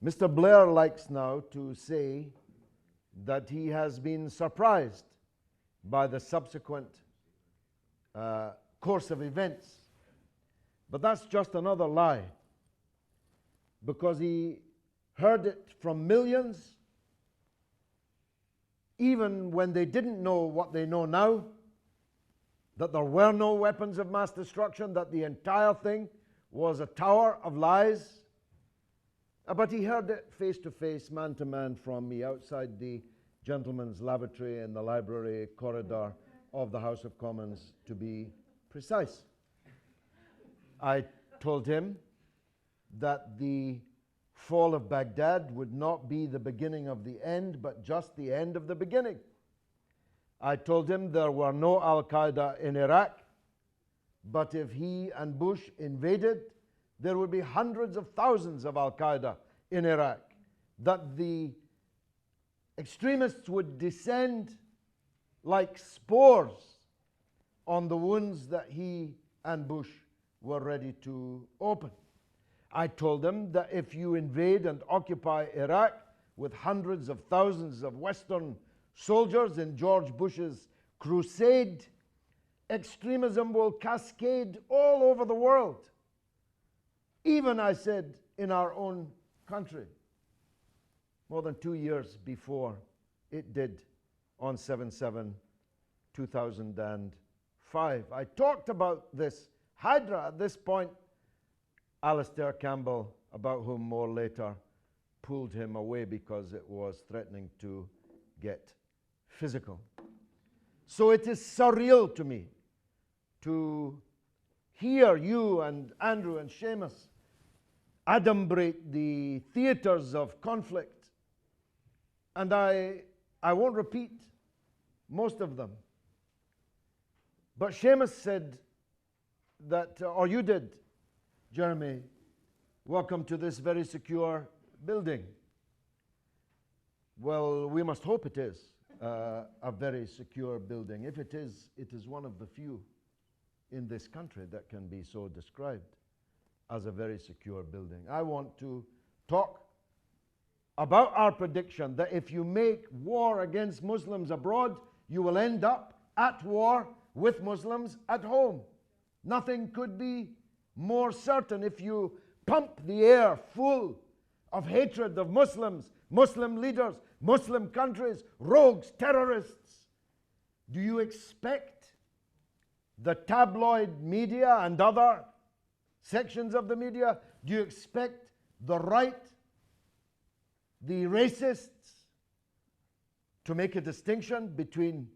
Mr. Blair likes now to say that he has been surprised by the subsequent course of events. But that's just another lie, because he heard it from millions, even when they didn't know what they know now, that there were no weapons of mass destruction, that the entire thing was a tower of lies. But he heard it face to face, man to man from me outside the gentleman's lavatory in the library corridor of the House of Commons, to be precise. I told him that the fall of Baghdad would not be the beginning of the end, but just the end of the beginning. I told him there were no Al-Qaeda in Iraq, but if he and Bush invaded, there would be hundreds of thousands of Al-Qaeda in Iraq, that the extremists would descend like spores on the wounds that he and Bush were ready to open. I told them that if you invade and occupy Iraq with hundreds of thousands of Western soldiers in George Bush's crusade, extremism will cascade all over the world. Even, I said, in our own country, more than 2 years before it did on 7/7/2005. I talked about this Hydra. At this point, Alistair Campbell, about whom more later, pulled him away because it was threatening to get physical. So it is surreal to me to hear you and Andrew and Seamus adumbrate the theaters of conflict. And I won't repeat most of them. But Seamus said that, or you did, Jeremy, welcome to this very secure building. Well, we must hope it is a very secure building. If it is one of the few in this country that can be so described as a very secure building. I want to talk about our prediction that if you make war against Muslims abroad, you will end up at war with Muslims at home. Nothing could be more certain. If you pump the air full of hatred of Muslims, Muslim leaders, Muslim countries, rogues, terrorists, do you expect the tabloid media and other sections of the media, do you expect the right, the racists, to make a distinction between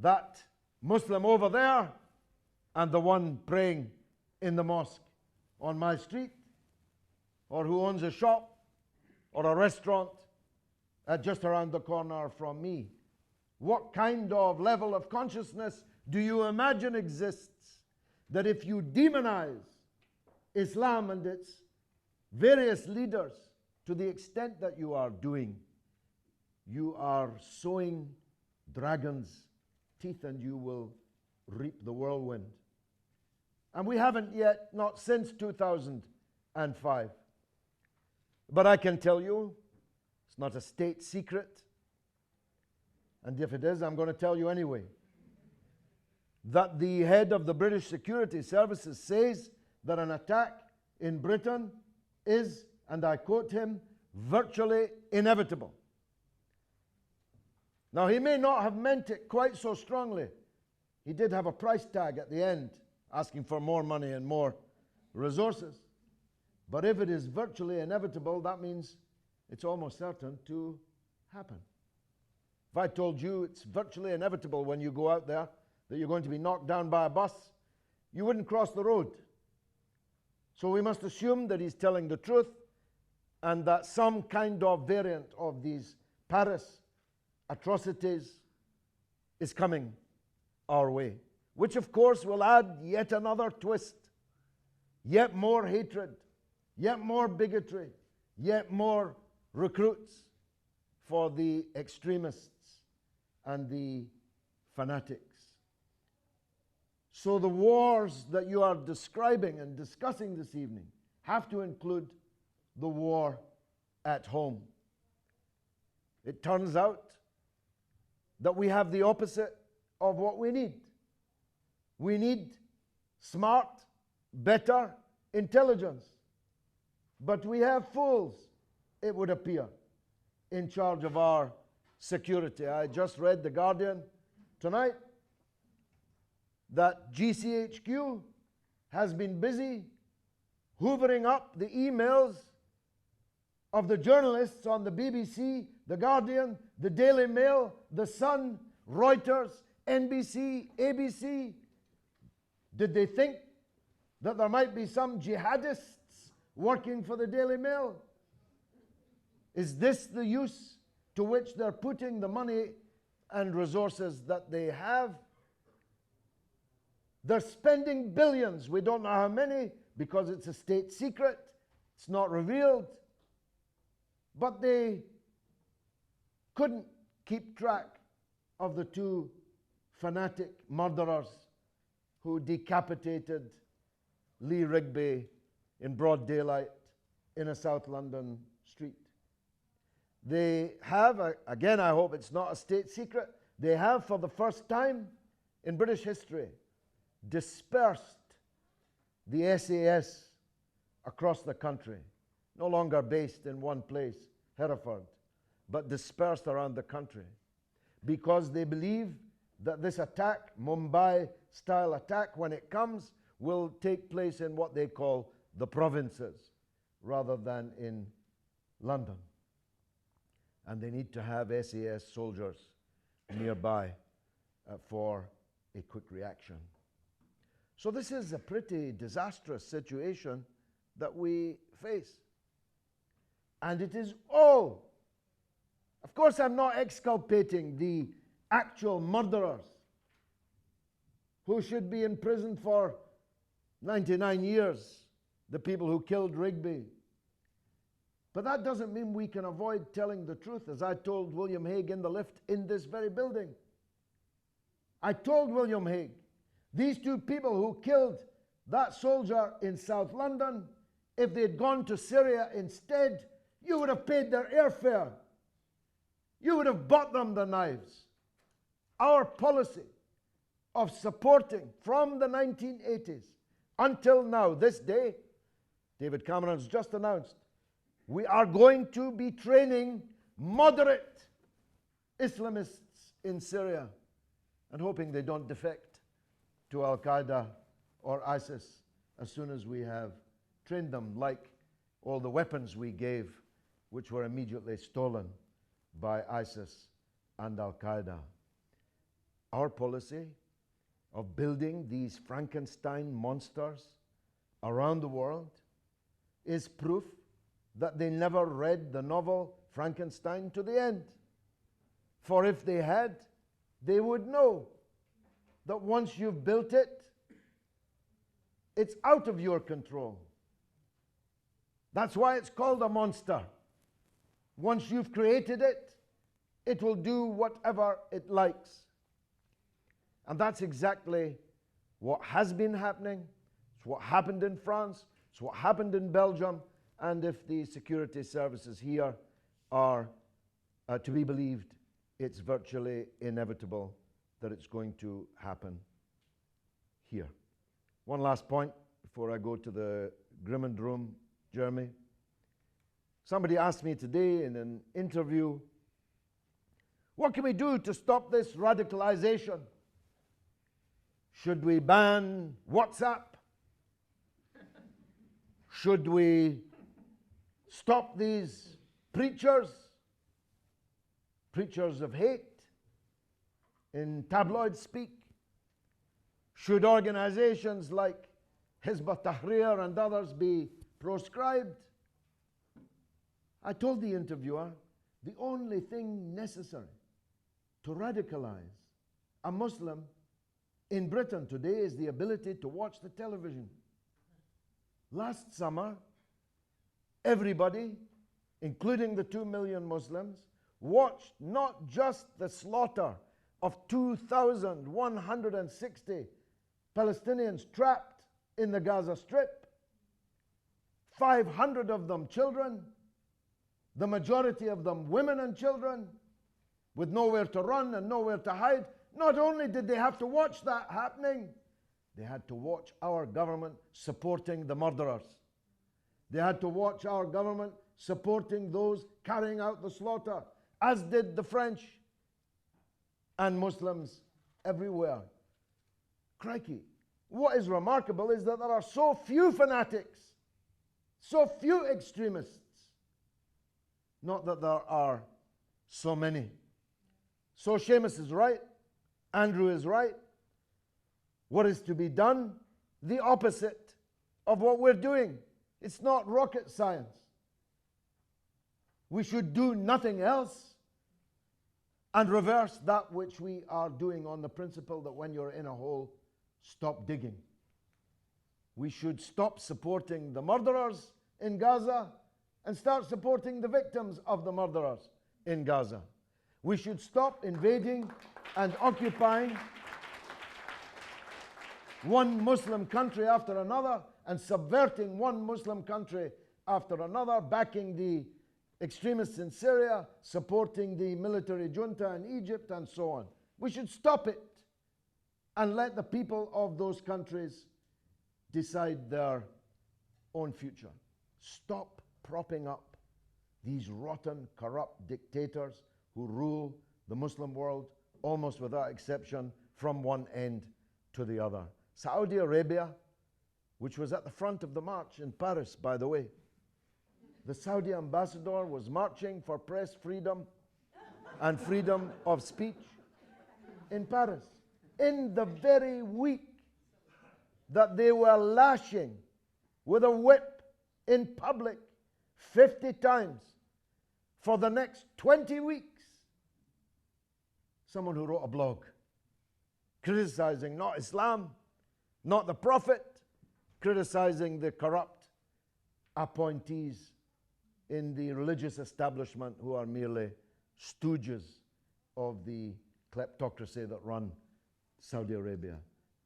that Muslim over there and the one praying in the mosque on my street, or who owns a shop or a restaurant just around the corner from me? What kind of level of consciousness do you imagine exists that if you demonize Islam and its various leaders to the extent that you are doing, you are sowing dragons' teeth and you will reap the whirlwind? And we haven't yet, not since 2005. But I can tell you, it's not a state secret, and if it is, I'm going to tell you anyway, that the head of the British Security Services says that an attack in Britain is, and I quote him, virtually inevitable. Now, he may not have meant it quite so strongly. He did have a price tag at the end, asking for more money and more resources. But if it is virtually inevitable, that means it's almost certain to happen. If I told you it's virtually inevitable when you go out there that you're going to be knocked down by a bus, you wouldn't cross the road. So we must assume that he's telling the truth and that some kind of variant of these Paris atrocities is coming our way, which of course will add yet another twist, yet more hatred, yet more bigotry, yet more recruits for the extremists and the fanatics. So the wars that you are describing and discussing this evening have to include the war at home. It turns out that we have the opposite of what we need. We need smart, better intelligence. But we have fools, it would appear, in charge of our security. I just read The Guardian tonight that GCHQ has been busy hoovering up the emails of the journalists on the BBC, The Guardian, the Daily Mail, The Sun, Reuters, NBC, ABC. Did they think that there might be some jihadists working for the Daily Mail? Is this the use to which they're putting the money and resources that they have? They're spending billions. We don't know how many because it's a state secret. It's not revealed. But they couldn't keep track of the two fanatic murderers who decapitated Lee Rigby in broad daylight in a South London street. They have, again, I hope it's not a state secret, they have for the first time in British history dispersed the SAS across the country, no longer based in one place, Hereford, but dispersed around the country, because they believe that this attack, Mumbai-style attack, when it comes, will take place in what they call the provinces, rather than in London. And they need to have SAS soldiers nearby for a quick reaction. So this is a pretty disastrous situation that we face. And it is all, of course I'm not exculpating the actual murderers who should be in prison for 99 years, the people who killed Rigby. But that doesn't mean we can avoid telling the truth, as I told William Hague in the lift in this very building. I told William Hague, these two people who killed that soldier in South London, if they'd gone to Syria instead, you would have paid their airfare. You would have bought them the knives. Our policy of supporting from the 1980s until now, this day, David Cameron's just announced, we are going to be training moderate Islamists in Syria and hoping they don't defect to Al-Qaeda or ISIS as soon as we have trained them, like all the weapons we gave, which were immediately stolen by ISIS and Al-Qaeda. Our policy of building these Frankenstein monsters around the world is proof that they never read the novel Frankenstein to the end. For if they had, they would know that once you've built it, it's out of your control. That's why it's called a monster. Once you've created it, it will do whatever it likes. And that's exactly what has been happening. It's what happened in France. It's what happened in Belgium. And if the security services here are to be believed, it's virtually inevitable that it's going to happen here. One last point before I go to the Grimond room, Jeremy. Somebody asked me today in an interview, what can we do to stop this radicalization? Should we ban WhatsApp? Should we stop these preachers of hate in tabloid speak? Should organizations like Hizb ut-Tahrir and others be proscribed? I told the interviewer, the only thing necessary to radicalize a Muslim in Britain today is the ability to watch the television. Last summer, everybody, including the 2 million Muslims, watched not just the slaughter of 2,160 Palestinians trapped in the Gaza Strip, 500 of them children, the majority of them women and children, with nowhere to run and nowhere to hide. Not only did they have to watch that happening, they had to watch our government supporting the murderers. They had to watch our government supporting those carrying out the slaughter, as did the French and Muslims everywhere. Crikey. What is remarkable is that there are so few fanatics, so few extremists. Not that there are so many. So Seamus is right. Andrew is right. What is to be done? The opposite of what we're doing. It's not rocket science. We should do nothing else and reverse that which we are doing on the principle that when you're in a hole, stop digging. We should stop supporting the murderers in Gaza and start supporting the victims of the murderers in Gaza. We should stop invading and occupying one Muslim country after another and subverting one Muslim country after another, backing the extremists in Syria, supporting the military junta in Egypt, and so on. We should stop it and let the people of those countries decide their own future. Stop propping up these rotten, corrupt dictators who rule the Muslim world, almost without exception, from one end to the other. Saudi Arabia, which was at the front of the march in Paris, by the way. The Saudi ambassador was marching for press freedom and freedom of speech in Paris, in the very week that they were lashing with a whip in public 50 times for the next 20 weeks. Someone who wrote a blog criticizing not Islam, not the Prophet, criticizing the corrupt appointees in the religious establishment who are merely stooges of the kleptocracy that run Saudi Arabia.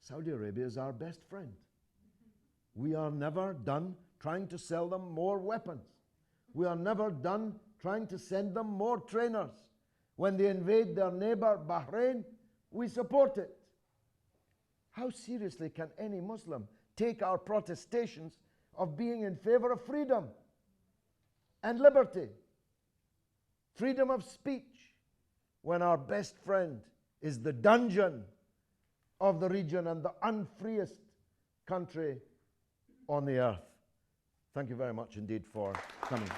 Saudi Arabia is our best friend. We are never done trying to sell them more weapons. We are never done trying to send them more trainers. When they invade their neighbor Bahrain, we support it. How seriously can any Muslim take our protestations of being in favor of freedom and liberty, freedom of speech, when our best friend is the dungeon of the region and the unfreest country on the earth? Thank you very much indeed for coming.